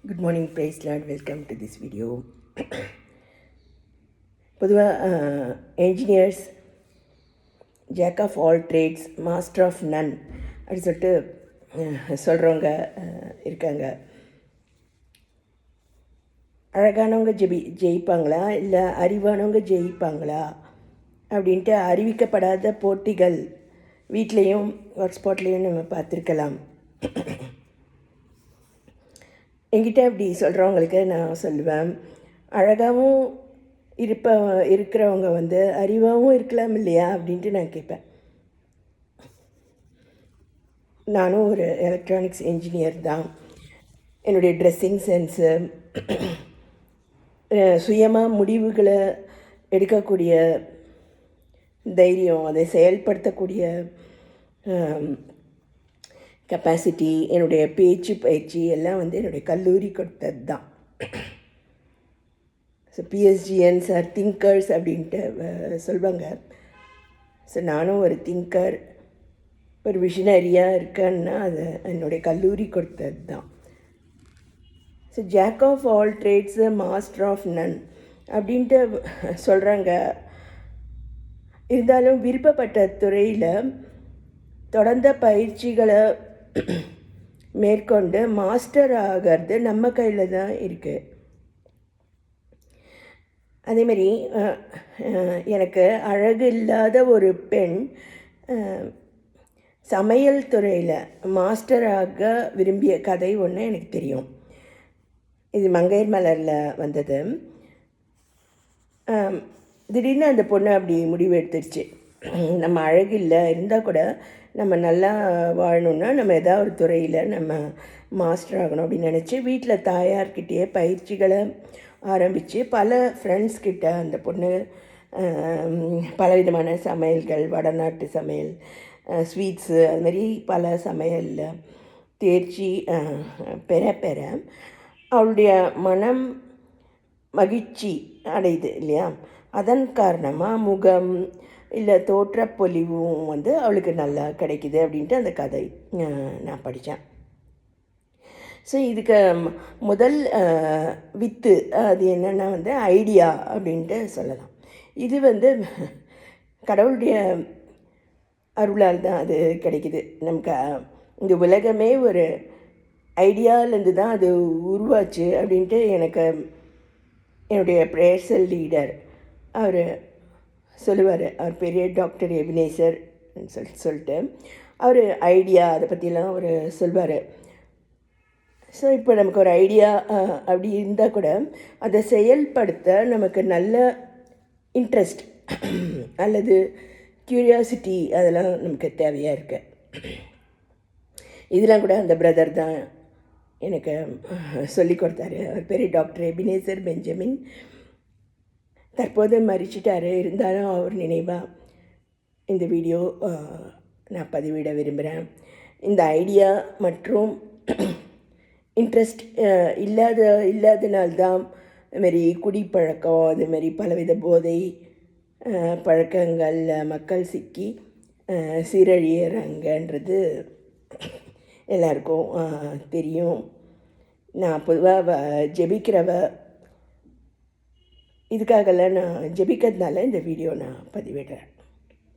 Good morning, praise Lord. Welcome to this video. பொதுவாக engineers jack of all trades master of none அப்படி சொல்லிட்டு சொல்கிறவங்க இருக்காங்க. அழகானவங்க ஜெயிப்பாங்களா இல்லை அறிவானவங்க ஜெயிப்பாங்களா அப்படின்ட்டு அறிவிக்கப்படாத போட்டிகள் வீட்லேயும் ஒர்க் ஸ்பாட்லேயும் நம்ம பார்த்துருக்கலாம். என்கிட்ட அப்படி சொல்கிறவங்களுக்கு நான் சொல்லுவேன், அழகாகவும் இருக்கிறவங்க அறிவாகவும் இருக்கலாம் இல்லையா அப்படின்ட்டு நான் கேட்பேன். நானும் ஒரு எலக்ட்ரானிக்ஸ் இன்ஜினியர் தான். என்னுடைய ட்ரெஸ்ஸிங் சென்ஸு, சுயமாக முடிவுகளை எடுக்கக்கூடிய தைரியம், அதை செயல்படுத்தக்கூடிய கெப்பாசிட்டி, என்னுடைய பேச்சு பயிற்சி எல்லாம் என்னுடைய கல்லூரி கொடுத்தது தான். ஸோ பிஎஸ்ஜிஎன்ஸ் ஆர் திங்கர்ஸ் அப்படின்ட்டு சொல்லுவாங்க. ஸோ நானும் ஒரு திங்கர், ஒரு விஷனரியாக இருக்கேன்னா அது என்னுடைய கல்லூரி கொடுத்தது தான். So jack of all trades master of none அப்படின்ட்டு சொல்கிறாங்க. இருந்தாலும் விருப்பப்பட்ட துறையில் தொடர்ந்த பயிற்சிகளை மேற்கொண்டு மாஸ்டர் ஆகிறது நம்ம கையில் தான் இருக்குது. அதேமாரி எனக்கு அழகு இல்லாத ஒரு பெண் சமையல் துறையில் மாஸ்டராக விரும்பிய கதை ஒன்று எனக்கு தெரியும். இது மங்கையர் மலரில் வந்தது. திடீர்னு அந்த பொண்ணு அப்படி முடிவு எடுத்துருச்சு, நம்ம அழகு இல்லை இருந்தால் கூட நம்ம நல்லா வாழணுன்னா நம்ம ஏதாவது ஒரு துறையில் நம்ம மாஸ்டர் ஆகணும் அப்படின்னு நினச்சி வீட்டில் தாயார்கிட்டேயே பயிற்சிகளை ஆரம்பித்து பல ஃப்ரெண்ட்ஸ்கிட்ட அந்த பொண்ணு பலவிதமான சமையல்கள், வடநாட்டு சமையல், ஸ்வீட்ஸு, அதுமாரி பல சமையலில் தேர்ச்சி பெற அவளுடைய மனம் மகிழ்ச்சி அடையுது இல்லையா. அதன் காரணமாக முகம் இல்லை தோற்றப்பொலிவும் அவளுக்கு நல்லா கிடைக்குது அப்படின்ட்டு அந்த கதை நான் படித்தேன். ஸோ இதுக்கு முதல் வித்து அது என்னென்னா ஐடியா அப்படின்ட்டு சொல்லலாம். இது கடவுளுடைய அருளால் தான் அது கிடைக்குது. நமக்கு இந்த உலகமே ஒரு ஐடியாவிலேருந்து தான் அது உருவாச்சு அப்படின்ட்டு எனக்கு என்னுடைய பிரேயர்சல் லீடர் அவர் சொல்லுவார். அவர் பெரிய டாக்டர் எபினேசர் சொல்லிட்டு அவர் ஐடியா அதை பற்றிலாம் அவர் சொல்வார். ஸோ இப்போ நமக்கு ஒரு ஐடியா அப்படி இருந்தால் கூட அதை செயல்படுத்த நமக்கு நல்ல இன்ட்ரெஸ்ட் அல்லது க்யூரியாசிட்டி அதெல்லாம் நமக்கு தேவையாக இருக்கு. இதெல்லாம் கூட அந்த பிரதர் தான் எனக்கு சொல்லி கொடுத்தாரு. அவர் பெரிய டாக்டர் எபினேசர் பெஞ்சமின். தற்போது மறிச்சிட்டார். இருந்தாலும் அவர் நினைவாக இந்த வீடியோ நான் பதிவிட விரும்புகிறேன். இந்த ஐடியா மற்றும் இன்ட்ரெஸ்ட் இல்லாதனால்தான் இதுமாரி குடிப்பழக்கம், அதுமாரி பலவித போதை பழக்கங்களில் மக்கள் சிக்கி சீரழியறாங்கன்றது எல்லாருக்கும் தெரியும். நான் பொதுவாக ஜெபிக்கிறவ, இதுக்காகலாம் நான் ஜெபிக்கிறதுனால இந்த வீடியோ நான் பதிவிடுறேன்.